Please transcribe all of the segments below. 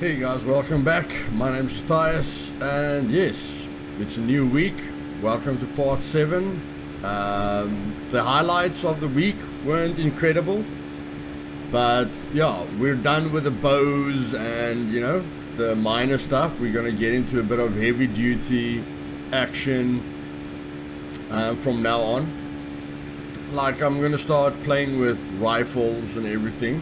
Hey guys, welcome back. My name's Matthias, and yes, it's a new week. Welcome to part 7. The highlights of the week weren't incredible, but yeah, we're done with the bows and, the minor stuff. We're going to get into a bit of heavy duty action from now on. Like, I'm going to start playing with rifles and everything.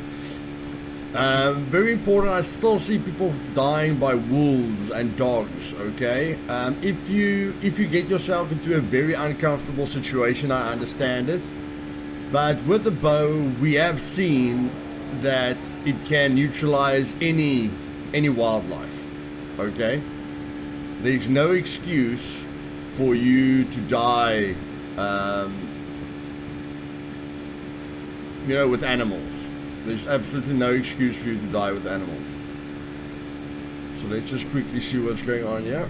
Very important, I still see people dying by wolves and dogs, okay? If you get yourself into a very uncomfortable situation, I understand it. But with the bow, we have seen that it can neutralize any wildlife, okay? There's no excuse for you to die, with animals. There's absolutely no excuse for you to die with animals. So let's just quickly see what's going on here.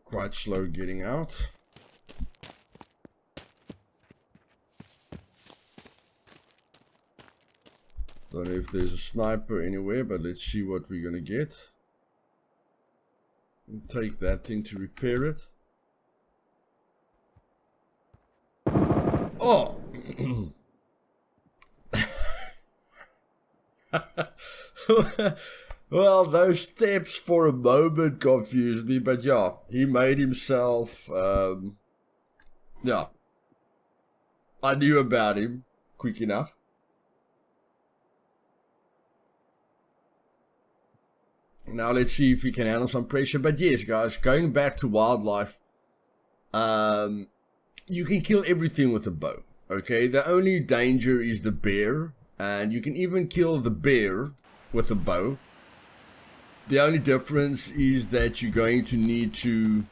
Quite slow getting out. Don't know if there's a sniper anywhere, but let's see what we're gonna get. And take that thing to repair it. Oh! Well, those steps for a moment confused me, but yeah, he made himself, I knew about him quick enough. Now let's see if we can handle some pressure, but yes guys, going back to wildlife, you can kill everything with a bow, okay? The only danger is the bear, and you can even kill the bear with a bow. The only difference is that you're going to need to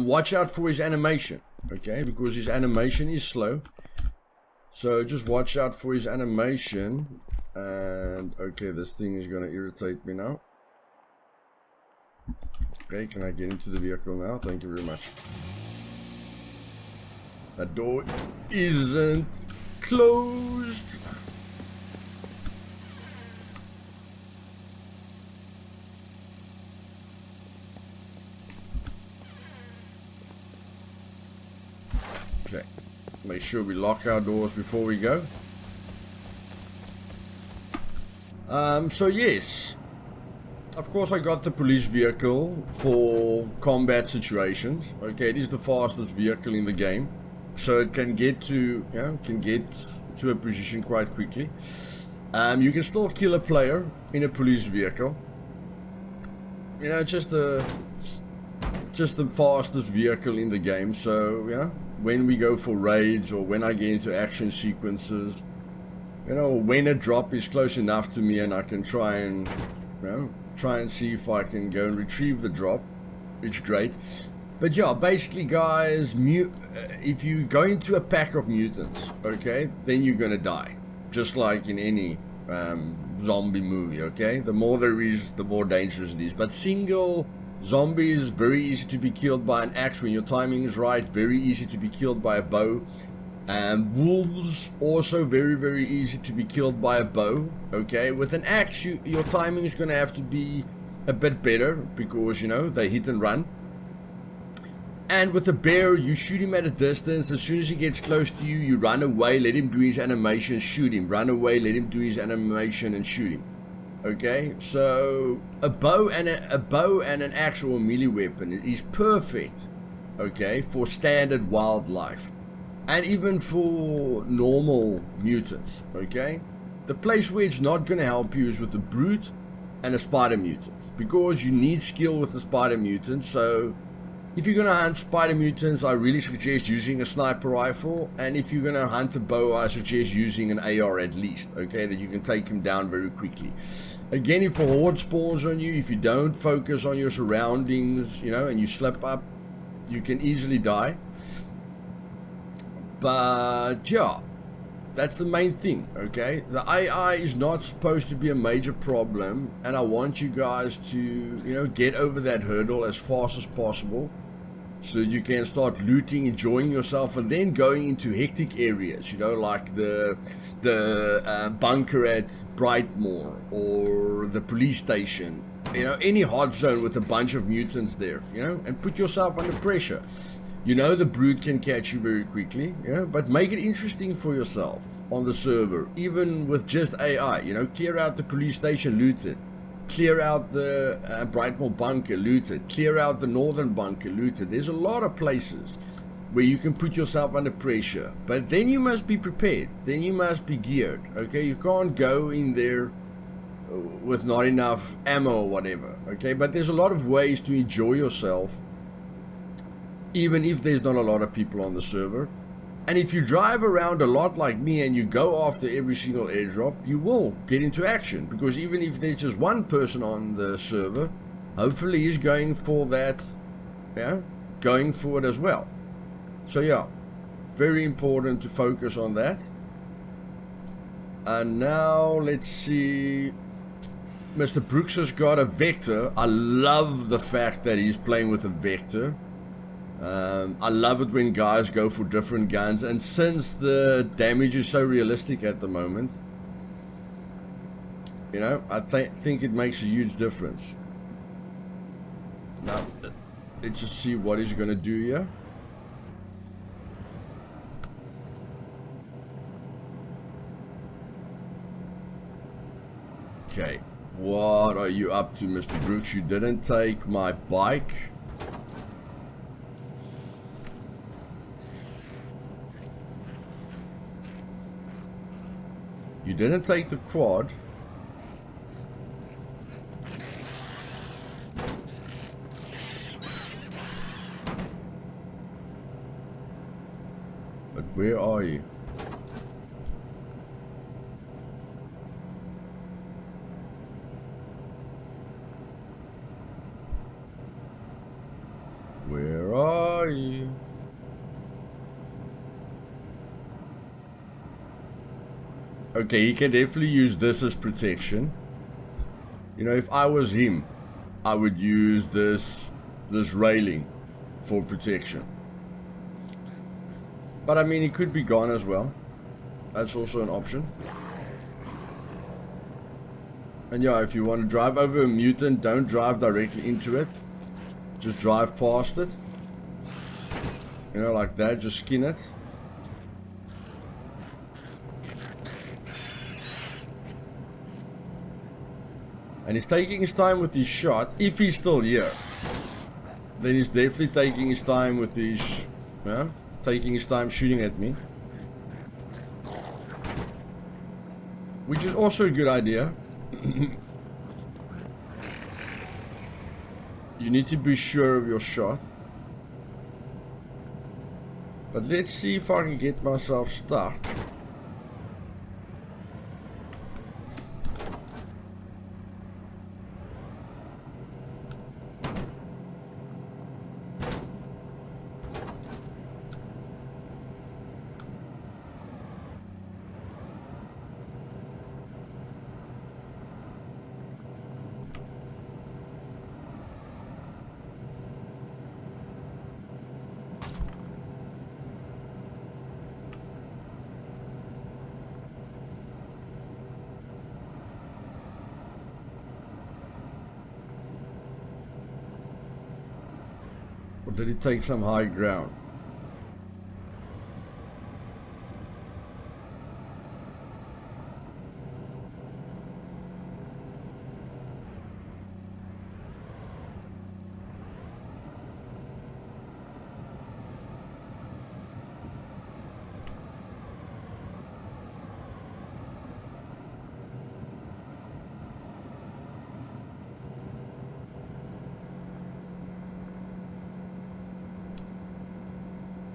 watch out for his animation, okay, because his animation is slow, so just watch out for his animation. And okay, this thing is going to irritate me now. Okay, can I get into the vehicle now? Thank you very much. That door isn't closed. Okay, make sure we lock our doors before we go. So yes, of course I got the police vehicle for combat situations. Okay, it is the fastest vehicle in the game, so it can get to a position quite quickly. You can still kill a player in a police vehicle. Just the fastest vehicle in the game. So when we go for raids or when I get into action sequences, when a drop is close enough to me and I can try and see if I can go and retrieve the drop, it's great. But yeah, basically guys, if you go into a pack of mutants, okay, then you're gonna die, just like in any zombie movie, okay? The more there is, the more dangerous it is. But single zombies, very easy to be killed by an axe when your timing is right, very easy to be killed by a bow. Wolves, also very, very easy to be killed by a bow, okay? With an axe, your timing is going to have to be a bit better, because, they hit and run. And with a bear, you shoot him at a distance. As soon as he gets close to you, you run away, let him do his animation, shoot him. Run away, let him do his animation, and shoot him. Okay? So, a bow and an axe or a melee weapon is perfect, okay, for standard wildlife. And even for normal mutants, okay? The place where it's not going to help you is with the brute and a spider mutant, because you need skill with the spider mutant. So if you're going to hunt spider mutants, I really suggest using a sniper rifle. And if you're going to hunt a bow, I suggest using an AR at least, okay? That you can take him down very quickly. Again, if a horde spawns on you, if you don't focus on your surroundings, and you slip up, you can easily die. But yeah, that's the main thing, okay? The AI is not supposed to be a major problem, and I want you guys to, get over that hurdle as fast as possible. so you can start looting, enjoying yourself, and then going into hectic areas, you know, like the bunker at Brightmoor or the police station, you know, any hot zone with a bunch of mutants there, you know, and put yourself under pressure. You know the brute can catch you very quickly, you know, but make it interesting for yourself on the server, even with just AI, you know, clear out the police station, loot it. Clear out the Brightmoor bunker, loot it. Clear out the northern bunker, loot it. There's a lot of places where you can put yourself under pressure, but then you must be prepared. Then you must be geared, okay? You can't go in there with not enough ammo or whatever, okay? But there's a lot of ways to enjoy yourself, even if there's not a lot of people on the server. And if you drive around a lot like me and you go after every single airdrop, you will get into action, because even if there's just one person on the server, hopefully he's going for that, yeah, going for it as well. So yeah, very important to focus on that. And now let's see, Mr. Brooks has got a Vector. I love the fact that he's playing with a Vector. I love it when guys go for different guns, and since the damage is so realistic at the moment, you know, I think it makes a huge difference. Now, let's just see what he's going to do here. Okay, what are you up to, Mr. Brooks? You didn't take my bike. You didn't take the quad. But where are you? Where are you? Okay, he can definitely use this as protection. You know, if I was him, I would use this railing for protection. But I mean, he could be gone as well. That's also an option. And yeah, if you want to drive over a mutant, don't drive directly into it. Just drive past it. You know, like that, just skin it. And he's taking his time with his shot. If he's still here, then he's definitely taking his time with his, yeah, taking his time shooting at me, which is also a good idea. You need to be sure of your shot. But let's see if I can get myself stuck. Or did he take some high ground?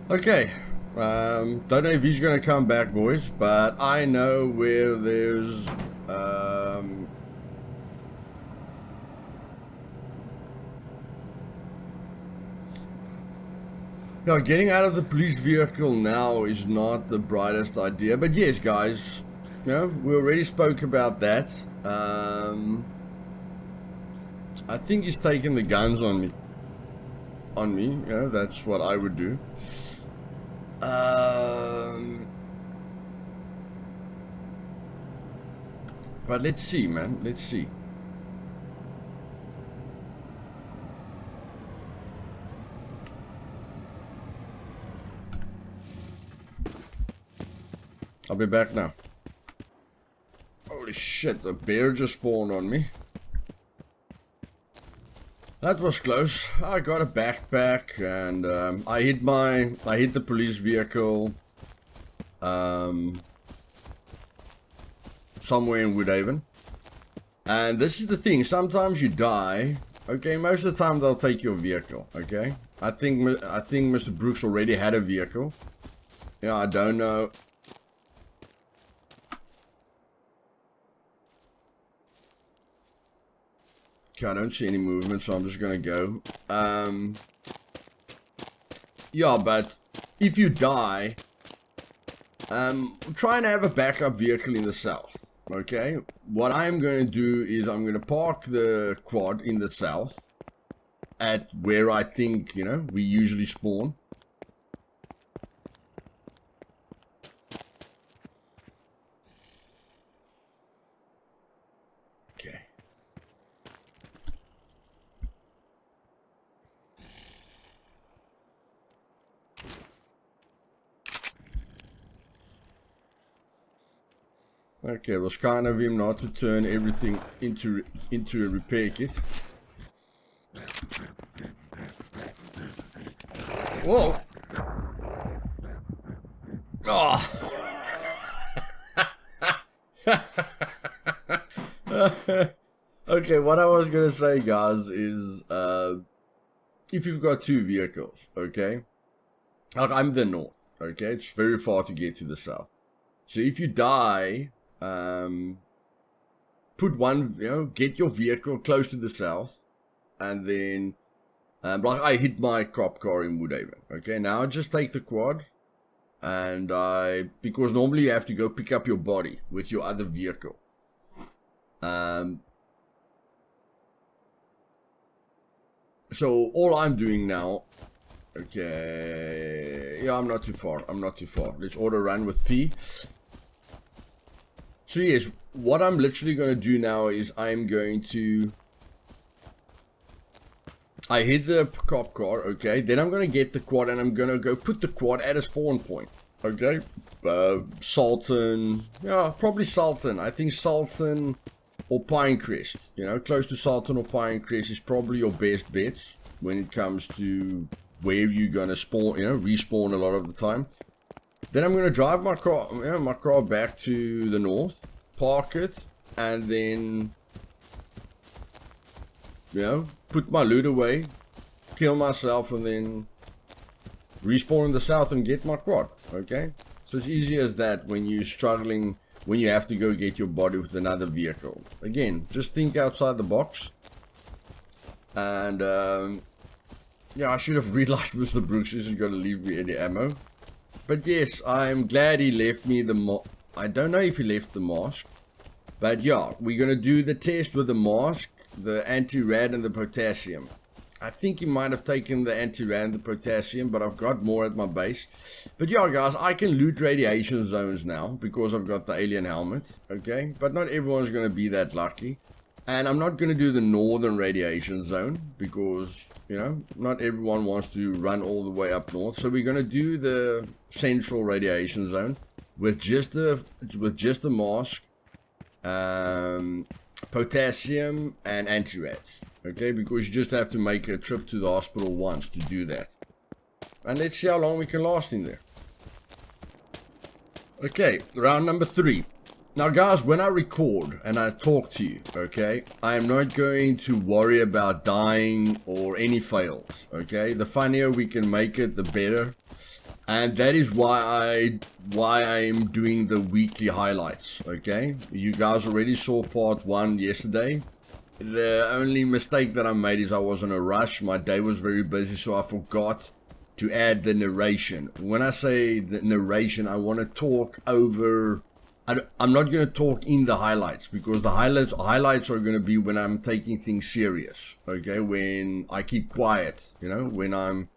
Okay, don't know if he's going to come back, boys, but I know where there's, now getting out of the police vehicle now is not the brightest idea, but yes, guys, you know, we already spoke about that. I think he's taking the guns on me. on me. You know, that's what I would do. But let's see, man. Let's see. I'll be back now. Holy shit, a bear just spawned on me. That was close. I got a backpack and I hit the police vehicle somewhere in Woodhaven. And this is the thing, sometimes you die. Okay, most of the time they'll take your vehicle, okay? I think Mr. Brooks already had a vehicle. Yeah, I don't know. Okay, I don't see any movement, so I'm just gonna go. Yeah, but if you die, try and have a backup vehicle in the south, okay? What I'm going to do is I'm going to park the quad in the south at where I think, you know, we usually spawn. Okay. Okay, it was kind of him not to turn everything into a repair kit. Whoa! Oh! Okay, what I was gonna say, guys, is if you've got two vehicles, okay? Like, I'm the north, okay? It's very far to get to the south. So if you die, put one, you know, get your vehicle close to the south, and then, like I hit my cop car in Woodhaven, okay? Now I just take the quad, and because normally you have to go pick up your body with your other vehicle. So all I'm doing now, okay, yeah, I'm not too far, Let's auto run with P. So yes, what I'm literally going to do now is I'm going to, I hit the cop car, okay, then I'm going to get the quad and I'm going to go put the quad at a spawn point, okay, Salton, yeah, probably Salton, I think Salton or Pinecrest, you know, close to Salton or Pinecrest is probably your best bets when it comes to where you're going to spawn, you know, respawn a lot of the time. Then I'm going to drive my car, you know, back to the north, park it, and then, you know, put my loot away, kill myself, and then respawn in the south and get my quad, okay? So it's easy as that when you're struggling, when you have to go get your body with another vehicle. Again, just think outside the box. And, yeah, I should have realized Mr. Brooks isn't going to leave me any ammo. But yes, I'm glad he left me the I don't know if he left the mask. But yeah, we're going to do the test with the mask, the anti-rad and the potassium. I think he might have taken the anti-rad and the potassium, but I've got more at my base. But yeah, guys, I can loot radiation zones now because I've got the alien helmet, okay? But not everyone's going to be that lucky. And I'm not going to do the northern radiation zone because, you know, not everyone wants to run all the way up north. So we're going to do the central radiation zone with just the mask, potassium and anti-rats, okay? Because you just have to make a trip to the hospital once to do that. And let's see how long we can last in there. Okay, round number 3. Now guys, when I record and I talk to you, okay, I am not going to worry about dying or any fails, okay? The funnier we can make it, the better. And that is why I'm doing the weekly highlights, okay? You guys already saw part 1 yesterday. The only mistake that I made is I was in a rush. My day was very busy, so I forgot to add the narration. When I say the narration, I want to talk over I'm not going to talk in the highlights, because the highlights are going to be when I'm taking things serious, okay? When I keep quiet, you know, when I'm,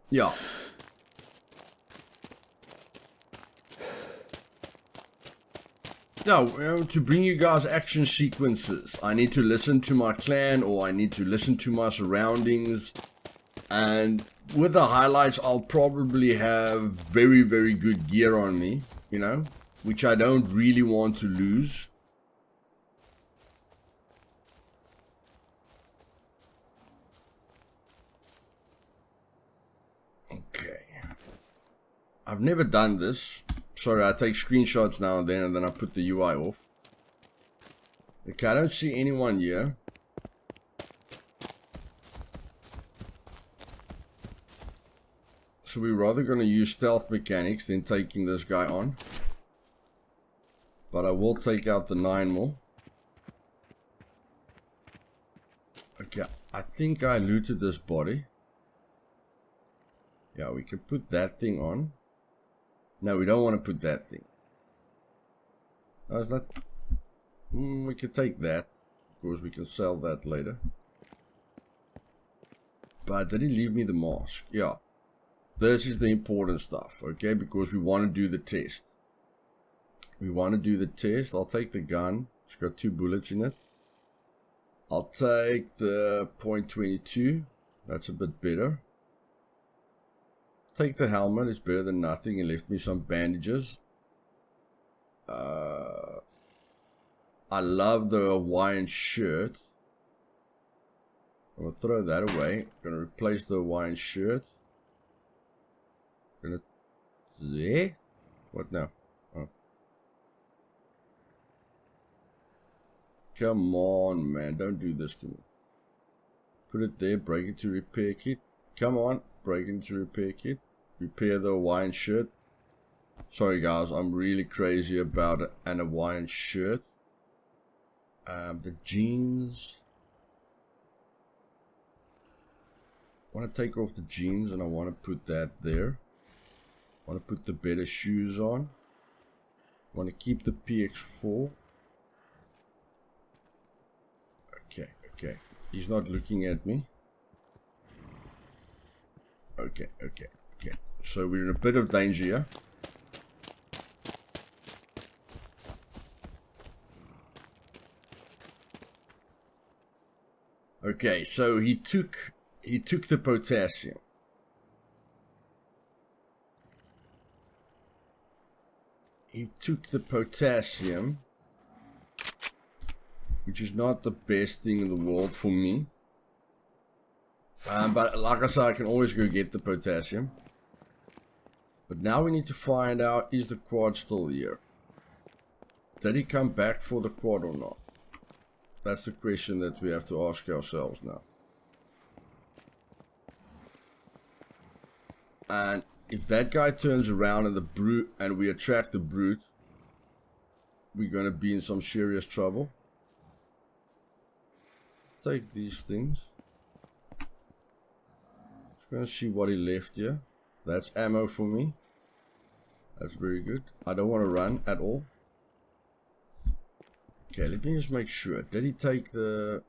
yeah. No, you know, to bring you guys action sequences, I need to listen to my clan, or I need to listen to my surroundings. And with the highlights, I'll probably have very, very good gear on me, you know, which I don't really want to lose. Okay. I've never done this. Sorry, I take screenshots now and then I put the UI off. Okay, I don't see anyone here. So we're rather going to use stealth mechanics than taking this guy on. But I will take out the 9mm. Okay, I think I looted this body. Yeah, we can put that thing on. No, we don't want to put that thing. No, it's not. We can take that. Of course, we can sell that later. But did he leave me the mask? Yeah. This is the important stuff, okay? Because we want to do the test. We want to do the test. I'll take the gun. It's got 2 bullets in it. I'll take the .22. That's a bit better. Take the helmet. It's better than nothing. He left me some bandages. I love the Hawaiian shirt. I'm going to throw that away. I'm going to replace the Hawaiian shirt. There? What now? Oh. Come on, man. Don't do this to me. Put it there. Break it to repair kit. Come on. Break into repair kit. Repair the Hawaiian shirt. Sorry, guys. I'm really crazy about an Hawaiian shirt. The jeans. I want to take off the jeans and I want to put that there. I want to put the better shoes on. I want to keep the PX4. Okay. He's not looking at me. Okay. So we're in a bit of danger here. Okay, so he took the potassium. He took the potassium, which is not the best thing in the world for me. But like I said, I can always go get the potassium. But now we need to find out, is the quad still here? Did he come back for the quad or not? That's the question that we have to ask ourselves now. And if that guy turns around and the brute, and we attract the brute, we're going to be in some serious trouble. Take these things. Just going to see what he left here. That's ammo for me. That's very good. I don't want to run at all. Okay, let me just make sure. Did he take the...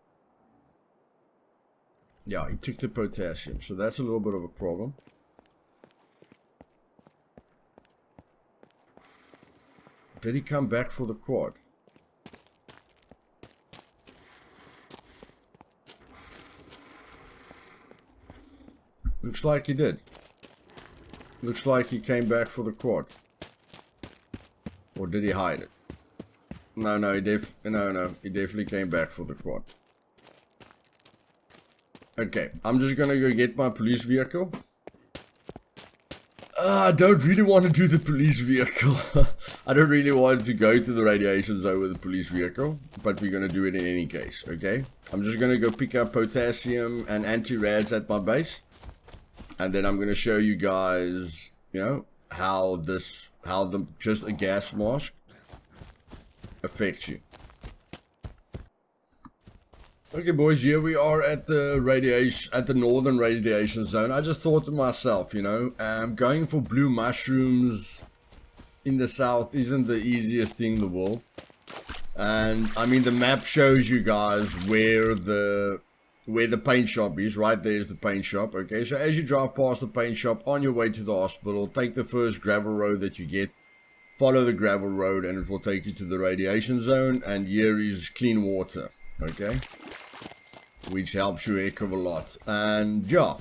Yeah, he took the potassium. So that's a little bit of a problem. Did he come back for the quad? Looks like he did. Looks like he came back for the quad. Or did he hide it? No, he definitely came back for the quad. Okay, I'm just gonna go get my police vehicle. I don't really want to do the police vehicle. I don't really want to go to the radiation zone with the police vehicle, but we're gonna do it in any case, okay? I'm just gonna go pick up potassium and anti-rads at my base. And then I'm gonna show you guys, you know, how just a gas mask affects you. Okay, boys, here we are at the northern radiation zone. I just thought to myself, you know, going for blue mushrooms in the south isn't the easiest thing in the world. And I mean, the map shows you guys where the paint shop is. Right there's the paint shop. Okay, so as you drive past the paint shop on your way to the hospital, take the first gravel road that you get, follow the gravel road, and it will take you to the radiation zone. And here is clean water, okay, which helps you a heck of a lot. And yeah,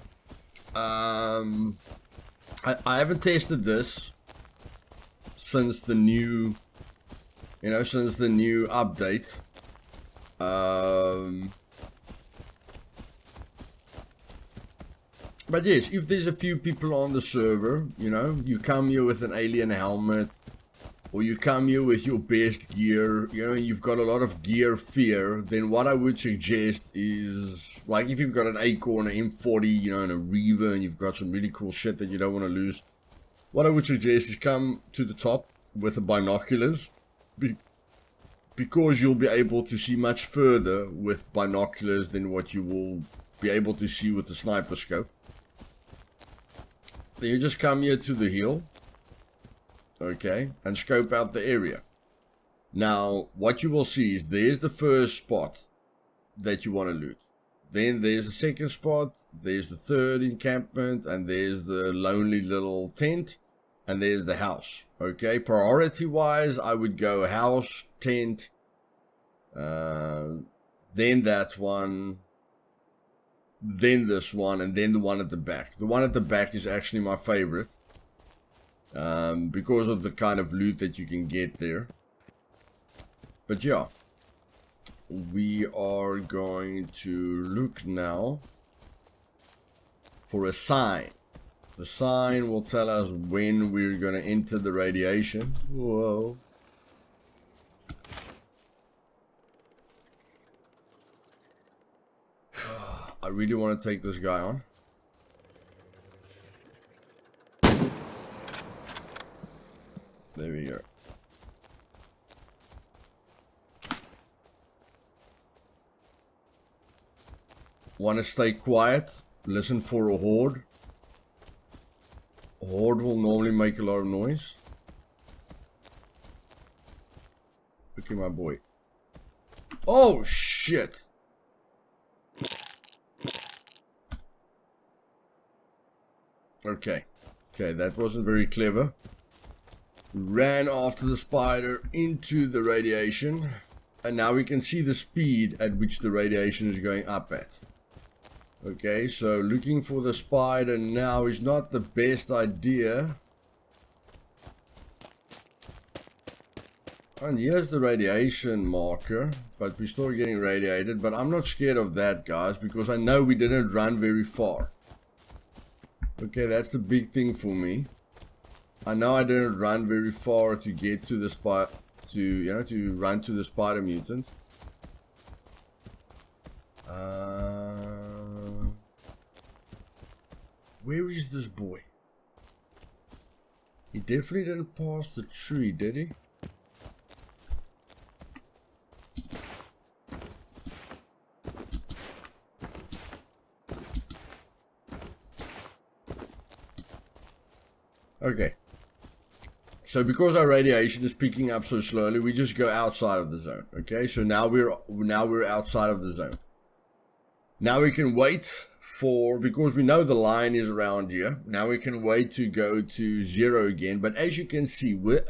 I haven't tested this since the new, since the new update. But yes, if there's a few people on the server, you come here with an alien helmet, or you come here with your best gear, you've got a lot of gear fear, then what I would suggest is, like, if you've got an Acorn, an M40, and a Reaver, and you've got some really cool shit that you don't want to lose, what I would suggest is come to the top with the binoculars, because you'll be able to see much further with binoculars than what you will be able to see with the sniper scope. Then you just come here to the hill, okay, and scope out the area. Now, what you will see is there's the first spot that you want to loot. Then there's the second spot, there's the third encampment, and there's the lonely little tent, and there's the house. Okay, priority-wise, I would go house, tent, then that one, then this one, and then the one at the back. The one at the back is actually my favorite, because of the kind of loot that you can get there. But yeah, we are going to look now for a sign. The sign will tell us when we're going to enter the radiation. Whoa. I really want to take this guy on. There we go. Want to stay quiet. Listen for a horde. A horde will normally make a lot of noise. Look at my boy. Oh shit. Okay, that wasn't very clever. Ran after the spider into the radiation, and now we can see the speed at which the radiation is going up at. Okay, so looking for the spider now is not the best idea. And here's the radiation marker, but we're still getting radiated. But I'm not scared of that, guys, because I know we didn't run very far. Okay, that's the big thing for me. I know I didn't run very far to get to the spot, to run to the spider mutant. Where is this boy? He definitely didn't pass the tree, did he? Okay. So because our radiation is picking up so slowly, we just go outside of the zone. Okay, so now we're outside of the zone. Now we can wait for, because we know the line is around here. Now we can wait to go to 0 again. But as you can see, with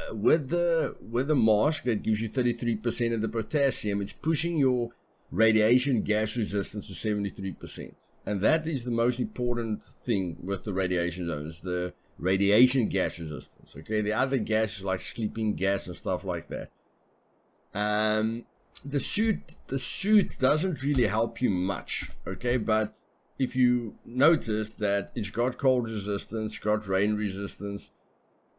the mask that gives you 33% of the potassium, it's pushing your radiation gas resistance to 73%. And that is the most important thing with the radiation zones, the radiation gas resistance. Okay, the other gases like sleeping gas and stuff like that. The suit doesn't really help you much. Okay, but if you notice that it's got cold resistance, got rain resistance,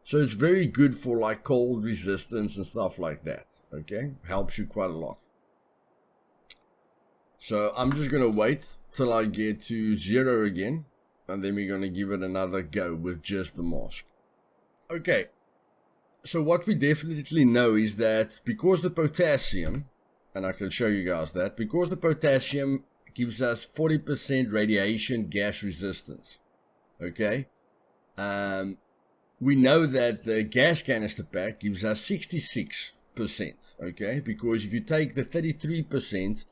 so it's very good for like cold resistance and stuff like that. Okay, helps you quite a lot. So I'm just gonna wait till I get to 0 again, and then we're gonna give it another go with just the mask. Okay, so what we definitely know is that because the potassium, and I can show you guys that, because the potassium gives us 40% radiation gas resistance, okay, we know that the gas canister pack gives us 66%, okay? Because if you take the 33%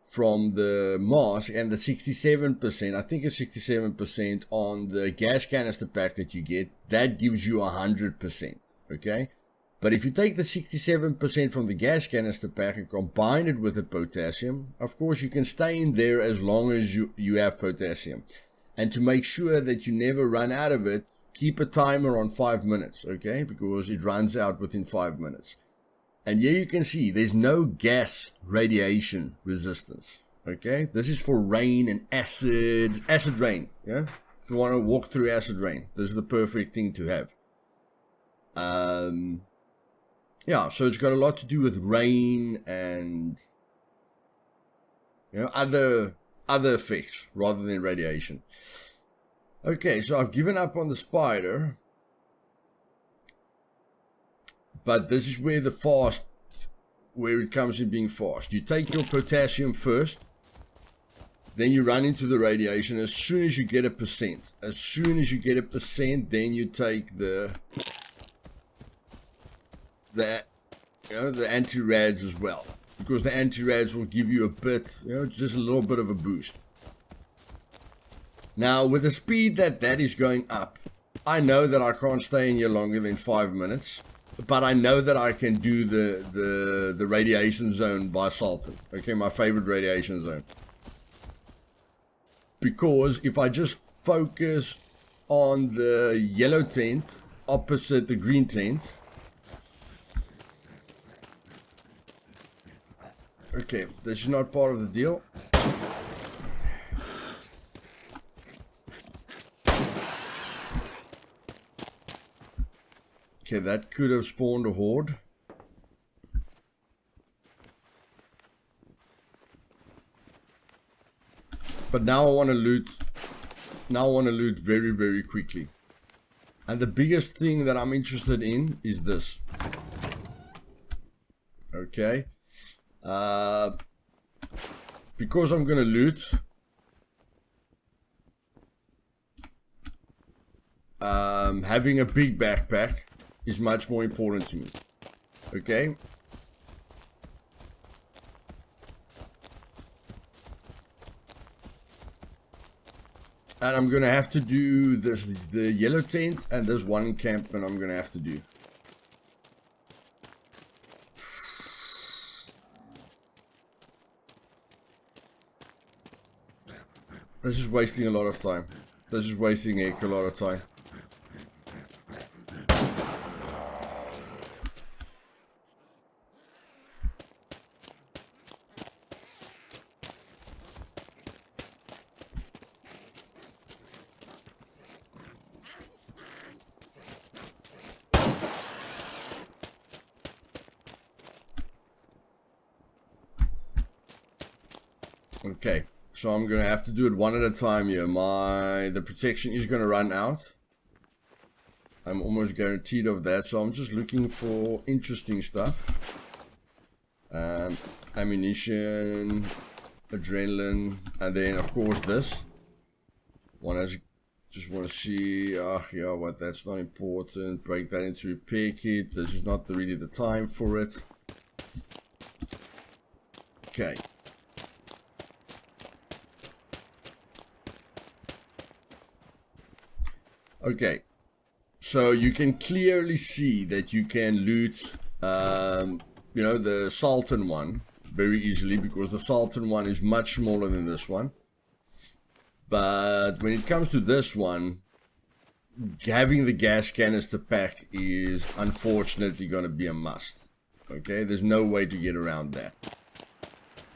from the mask and the 67%, I think it's 67% on the gas canister pack that you get, that gives you 100%, okay? But if you take the 67% from the gas canister pack and combine it with the potassium, of course you can stay in there as long as you have potassium. And to make sure that you never run out of it, keep a timer on 5 minutes, okay? Because it runs out within 5 minutes. And here you can see there's no gas radiation resistance, okay? This is for rain and acid rain, yeah? If you want to walk through acid rain, this is the perfect thing to have. Yeah, so it's got a lot to do with rain and, you know, other effects rather than radiation. Okay, so I've given up on the spider. But this is where where it comes in being fast. You take your potassium first, then you run into the radiation as soon as you get 1%. As soon as you get 1%, then you take the anti-rads as well. Because the anti-rads will give you a bit, just a little bit of a boost. Now, with the speed that is going up, I know that I can't stay in here longer than 5 minutes. But I know that I can do the radiation zone by Sultan. Okay, my favorite radiation zone. Because if I just focus on the yellow tent opposite the green tent. Okay, this is not part of the deal. Okay, that could have spawned a horde. But now I want to loot. Now I want to loot very, very quickly. And the biggest thing that I'm interested in is this. Okay. Because I'm going to loot. Having a big backpack is much more important to me. Okay. And I'm gonna have to do this, the yellow tent, and this one encampment I'm gonna have to do. This is wasting a lot of time. This is wasting a lot of time. Okay, so I'm gonna have to do it one at a time here. The protection is gonna run out. I'm almost guaranteed of that, so I'm just looking for interesting stuff. Ammunition, adrenaline, and then of course this. Just want to see, yeah, what, that's not important. Break that into repair kit. This is not really the time for it. Okay. Okay, so you can clearly see that you can loot, the Sultan one very easily, because the Sultan one is much smaller than this one. But when it comes to this one, having the gas canister pack is unfortunately going to be a must. Okay, there's no way to get around that.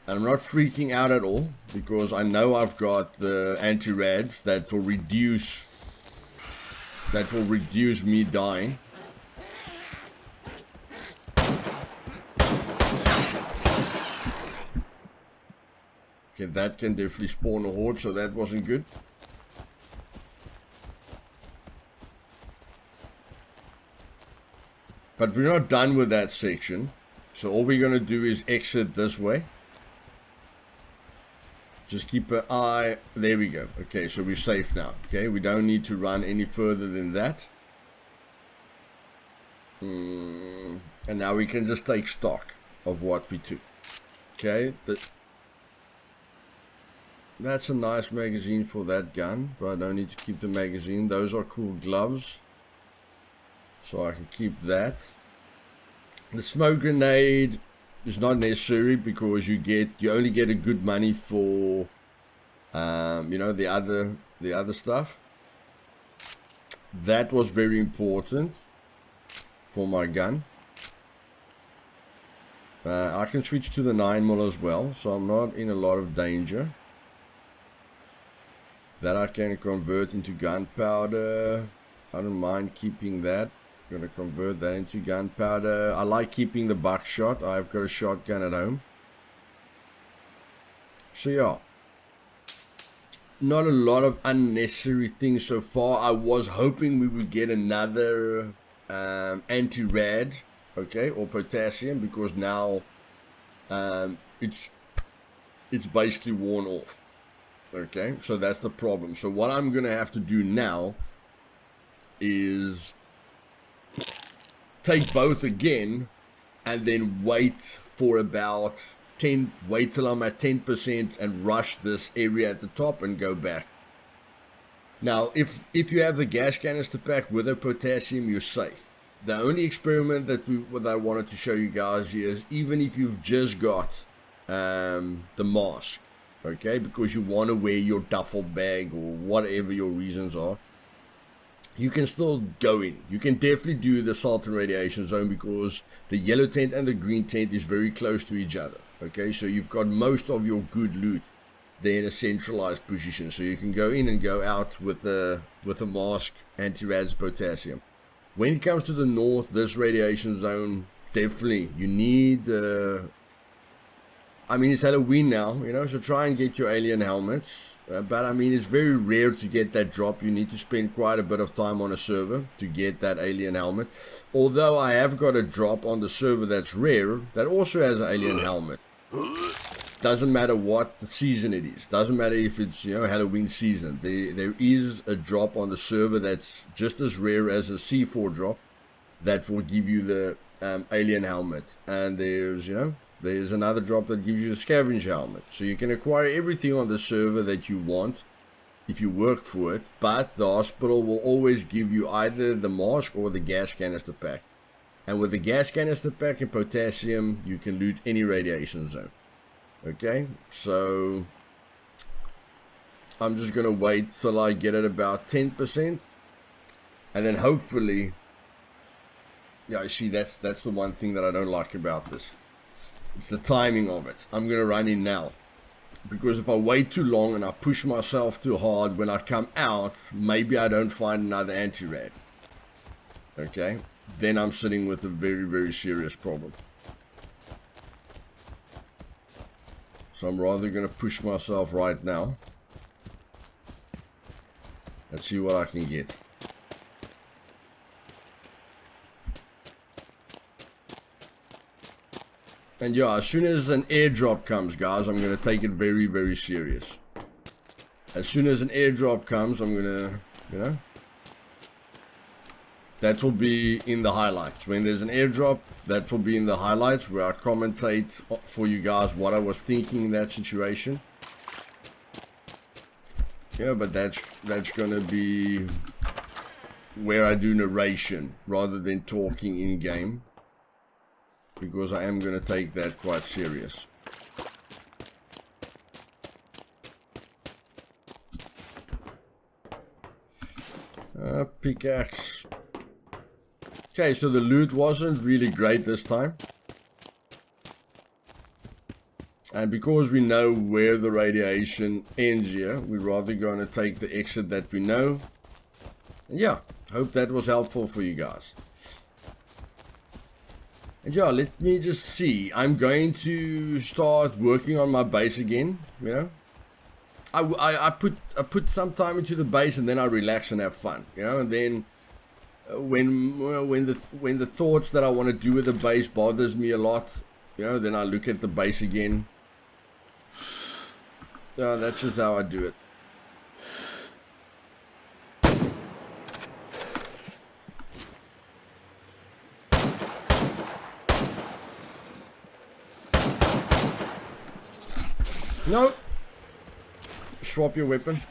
And I'm not freaking out at all, because I know I've got the anti-rads that will reduce me dying. Okay, that can definitely spawn a horde, so that wasn't good. But we're not done with that section. So all we're going to do is exit this way. Just keep an eye. There we go. Okay, so we're safe now. Okay, we don't need to run any further than that. And now we can just take stock of what we took. Okay, that's a nice magazine for that gun, but I don't need to keep the magazine. Those are cool gloves, so I can keep that. The smoke grenade is not necessary because you only get a good money for you know, the other stuff. That was very important for my gun. I can switch to the 9mm as well, so I'm not in a lot of danger. That I can convert into gunpowder. I don't mind keeping that. I'm gonna convert that into gunpowder. I like keeping the buckshot. I've got a shotgun at home. So yeah, not a lot of unnecessary things so far. I was hoping we would get another anti-rad, okay, or potassium, because now it's basically worn off. Okay, so that's the problem. So what I'm gonna have to do now is take both again and then wait for about wait till I'm at 10% and rush this area at the top and go back. Now, if you have the gas canister pack with a potassium, you're safe. The only experiment that I wanted to show you guys is, even if you've just got the mask, okay, because you want to wear your duffel bag or whatever your reasons are, you can still go in. You can definitely do the salt and radiation zone because the yellow tent and the green tent is very close to each other. Okay, so you've got most of your good loot there in a centralized position, so you can go in and go out with the mask, anti-rads, potassium. When it comes to the north, this radiation zone, definitely you need I mean, it's Halloween now, you know, so try and get your alien helmets. But I mean, it's very rare to get that drop. You need to spend quite a bit of time on a server to get that alien helmet. Although I have got a drop on the server that's rare, that also has an alien helmet. Doesn't matter what the season it is. Doesn't matter if it's, you know, Halloween season. There is a drop on the server that's just as rare as a C4 drop that will give you the alien helmet. And there's, you know, there's another drop that gives you a scavenger helmet. So you can acquire everything on the server that you want if you work for it, but the hospital will always give you either the mask or the gas canister pack. And with the gas canister pack and potassium, you can loot any radiation zone. Okay, so I'm just gonna wait till I get at about 10%, and then hopefully, yeah, you see, that's the one thing that I don't like about this. It's the timing of it. I'm going to run in now. Because if I wait too long and I push myself too hard, when I come out, maybe I don't find another anti-rad. Okay? Then I'm sitting with a very, very serious problem. So I'm rather going to push myself right now. And see what I can get. And yeah, as soon as an airdrop comes, guys, I'm going to take it very, very serious. As soon as an airdrop comes, I'm going to, you know, that will be in the highlights. When there's an airdrop, that will be in the highlights where I commentate for you guys what I was thinking in that situation. Yeah, but that's going to be where I do narration rather than talking in game. Because I am going to take that quite serious. Pickaxe. Okay, so the loot wasn't really great this time. And because we know where the radiation ends here, we're rather going to take the exit that we know. And yeah, hope that was helpful for you guys. And yeah, let me just see. I'm going to start working on my base again, you know. I put some time into the base and then I relax and have fun, you know. And then when the thoughts that I want to do with the base bothers me a lot, you know, then I look at the base again. That's just how I do it. No. Swap your weapon.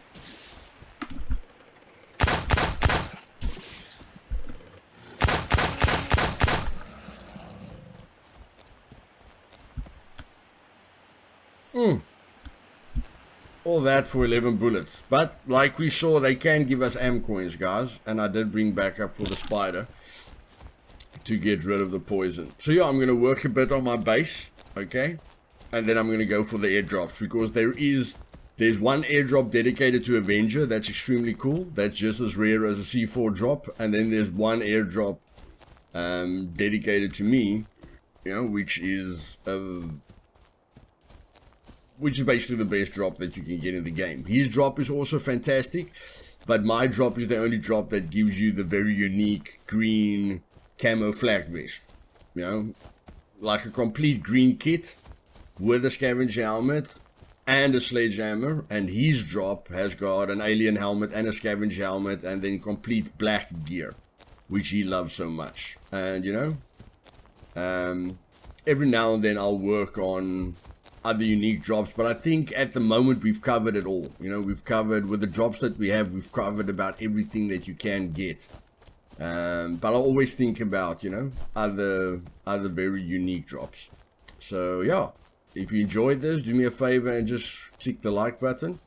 All that for 11 bullets. But like we saw, they can give us am coins, guys. And I did bring back up for the spider to get rid of the poison. So yeah, I'm going to work a bit on my base. Okay. And then I'm going to go for the airdrops. Because there's one airdrop dedicated to Avenger. That's extremely cool. That's just as rare as a C4 drop. And then there's one airdrop dedicated to me. You know, which is basically the best drop that you can get in the game. His drop is also fantastic, but my drop is the only drop that gives you the very unique green camo flak vest. You know, like a complete green kit with a scavenger helmet and a sledgehammer, and his drop has got an alien helmet and a scavenger helmet and then complete black gear, which he loves so much. And you know, every now and then I'll work on other unique drops, but I think at the moment we've covered it all. You know, we've covered, with the drops that we have, we've covered about everything that you can get. But I'll always think about, you know, other very unique drops. So yeah, if you enjoyed this, do me a favor and just click the like button.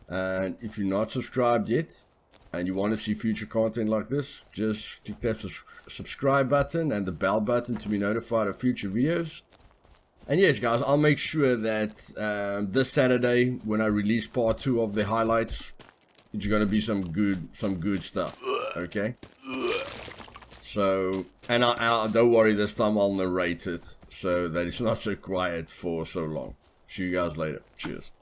And if you're not subscribed yet and you want to see future content like this, just click that subscribe button and the bell button to be notified of future videos. And yes, guys, I'll make sure that this Saturday, when I release part 2 of the highlights, it's going to be some good stuff. Okay? So, and I don't worry, this time I'll narrate it so that it's not so quiet for so long. See you guys later. Cheers.